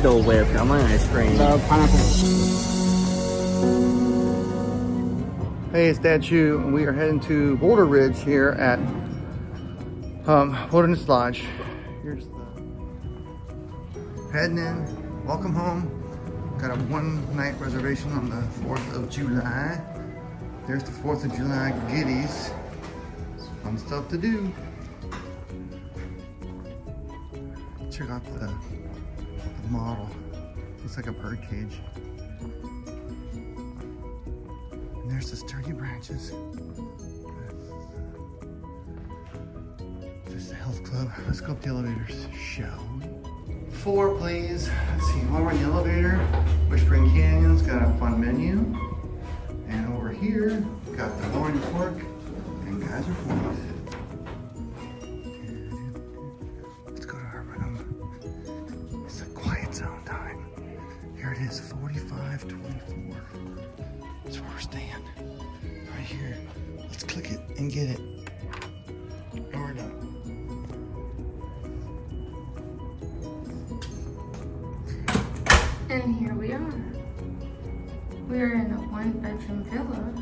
Dole Whip. Got my ice cream. Pineapple. Hey, it's Dad Chu, and we are heading to Boulder Ridge here at Wilderness Lodge. Here's the heading in. Welcome home. Got a one-night reservation on the 4th of July. There's the 4th of July goodies. Some fun stuff to do. Check out the model. Looks like a bird cage. And there's the sturdy branches. There's the health club. Let's go up the elevators, shall we? 4, please. Let's see, while we're in the elevator, Whispering Canyon's got a fun menu. And over here, got the Roaring Fork and Geyser Point. Let's go to our room. It's a quiet zone time. Here it is, 4524. That's where we're staying. Right here. Let's click it and get it. And we're done. And here we are. We're in a 1-bedroom villa.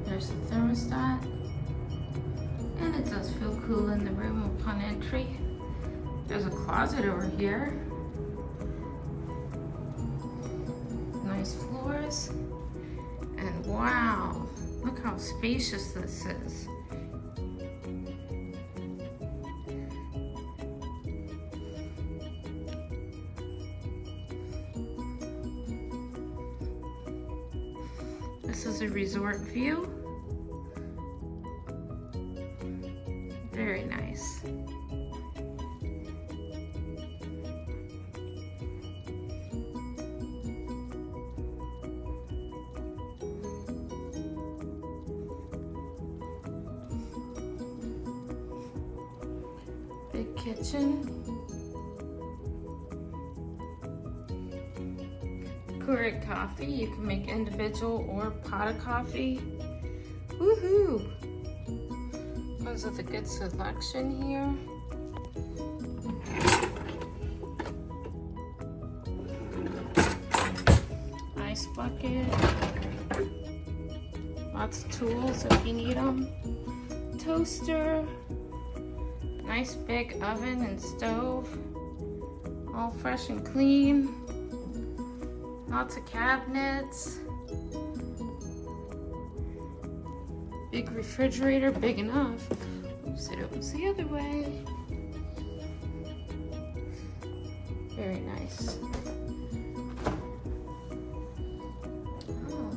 There's the thermostat. And it does feel cool in the room upon entry. There's a closet over here. Nice floors. And wow, look how spacious this is. This is a resort view. Very nice. Big kitchen. Keurig coffee. You can make individual or pot of coffee. Woohoo! Comes with a good selection here. Ice bucket. Lots of tools if you need them. Toaster. Nice big oven and stove. All fresh and clean. Lots of cabinets. Big refrigerator, big enough. Oops, it opens the other way. Very nice. Oh,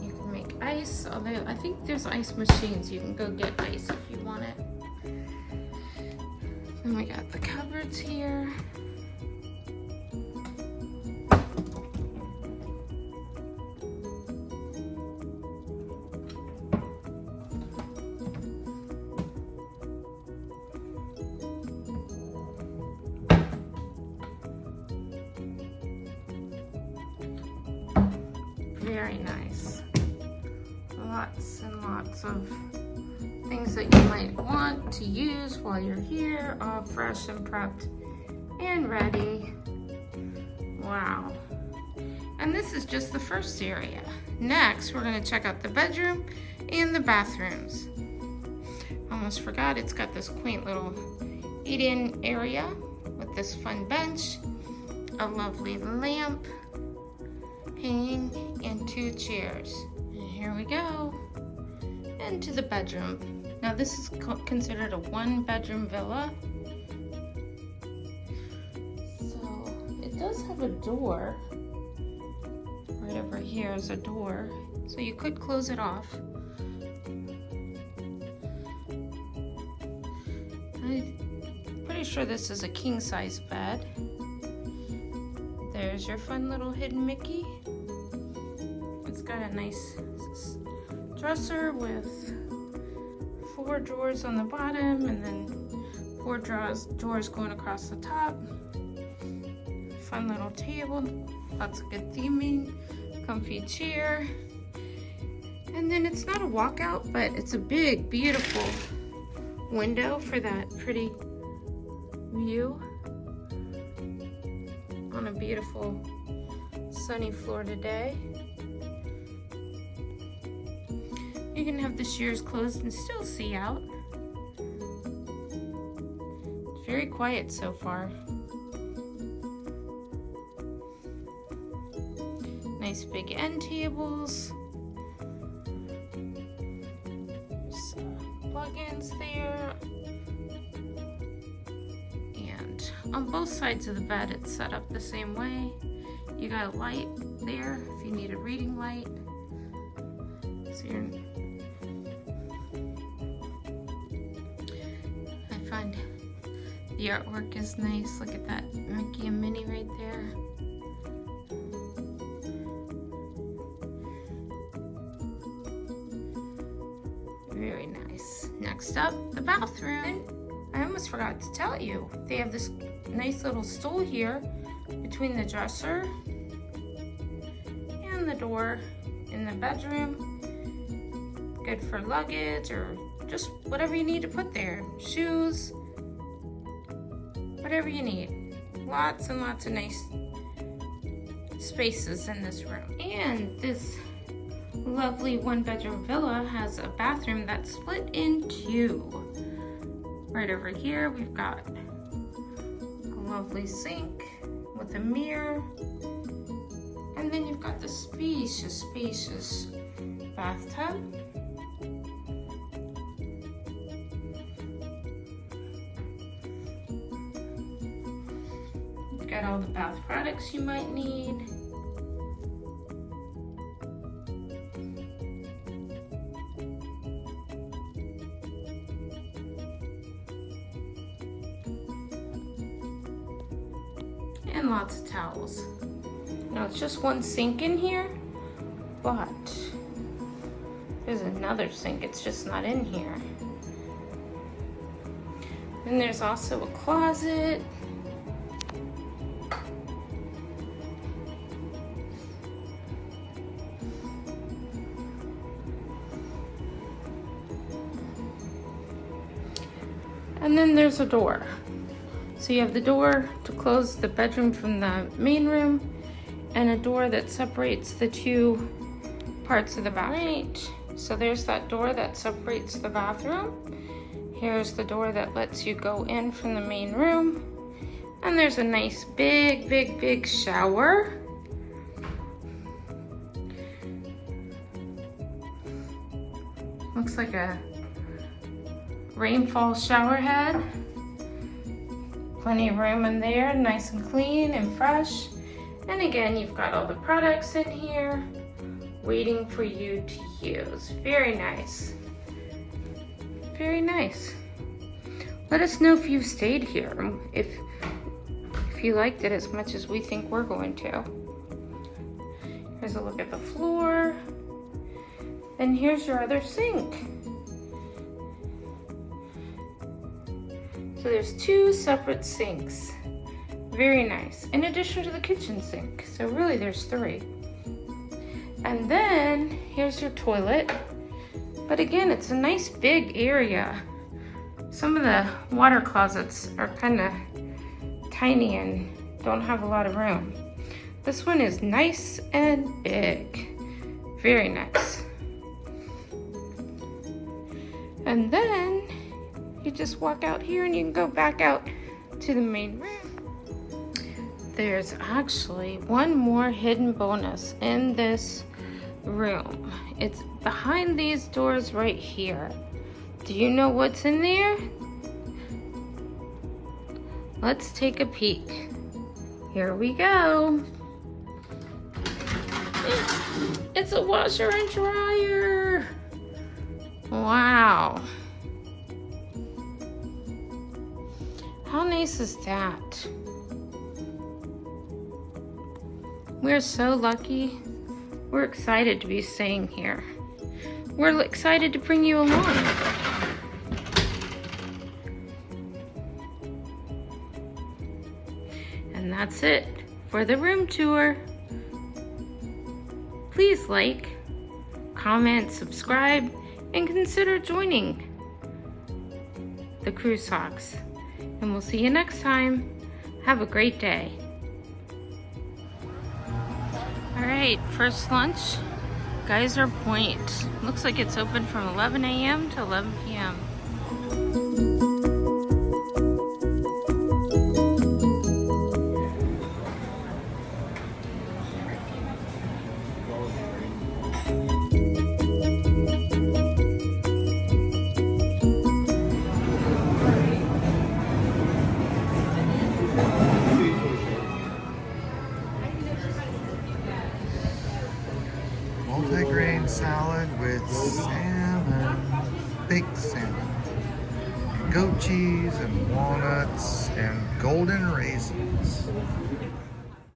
you can make ice, although I think there's ice machines. You can go get ice if you want it. Then we got the cupboards here. Very nice. Lots and lots of things that you might want to use while you're here, all fresh and prepped and ready. Wow. And this is just the first area. Next, we're going to check out the bedroom and the bathrooms. Almost forgot, it's got this quaint little eat-in area with this fun bench, a lovely lamp, hanging, and 2 chairs. And here we go into the bedroom. Now this is considered a 1-bedroom villa. So it does have a door. Right over here is a door. So you could close it off. I'm pretty sure this is a king-size bed. There's your fun little hidden Mickey. It's got a nice dresser with 4 drawers on the bottom and then 4 drawers going across the top. Fun little table, lots of good theming, comfy chair. And then it's not a walkout, but it's a big, beautiful window for that pretty view on beautiful sunny Florida day. You can have the shears closed and still see out. It's very quiet so far. Nice big end tables. Plug-ins there. And on both sides of the bed it's set up the same way. You got a light there if you need a reading light. So I find the artwork is nice. Look at that Mickey and Minnie right there. Very nice. Next up, the bathroom. I almost forgot to tell you, they have this nice little stool here between the dresser and the door in the bedroom. Good for luggage or just whatever you need to put there. Shoes, whatever you need. Lots and lots of nice spaces in this room. And this lovely one-bedroom villa has a bathroom that's split in two. Right over here we've got a lovely sink with a mirror, and then you've got the spacious bathtub. You've got all the bath products you might need. And lots of towels. Now it's just one sink in here, but there's another sink, it's just not in here. And there's also a closet. And then there's a door. So you have the door to close the bedroom from the main room, and a door that separates the two parts of the bathroom. Right. So there's that door that separates the bathroom. Here's the door that lets you go in from the main room. And there's a nice big shower. Looks like a rainfall shower head. Plenty of room in there, nice and clean and fresh. And again, you've got all the products in here waiting for you to use. Very nice. Very nice. Let us know if you've stayed here, if you liked it as much as we think we're going to. Here's a look at the floor. And here's your other sink. So there's two separate sinks. Very nice. In addition to the kitchen sink. So really there's three. And then here's your toilet. But again, it's a nice big area. Some of the water closets are kind of tiny and don't have a lot of room. This one is nice and big. Very nice. And then you just walk out here and you can go back out to the main room. There's actually one more hidden bonus in this room. It's behind these doors right here. Do you know what's in there? Let's take a peek. Here we go. It's a washer and dryer. Wow. How nice is that? We're so lucky. We're excited to be staying here. We're excited to bring you along. And that's it for the room tour. Please like, comment, subscribe, and consider joining the Cruise Hawks. And we'll see you next time. Have a great day. right, first lunch, Geyser Point. Looks like it's open from 11 a.m. to 11 p.m. Multi-grain salad with salmon, baked salmon, goat cheese and walnuts and golden raisins.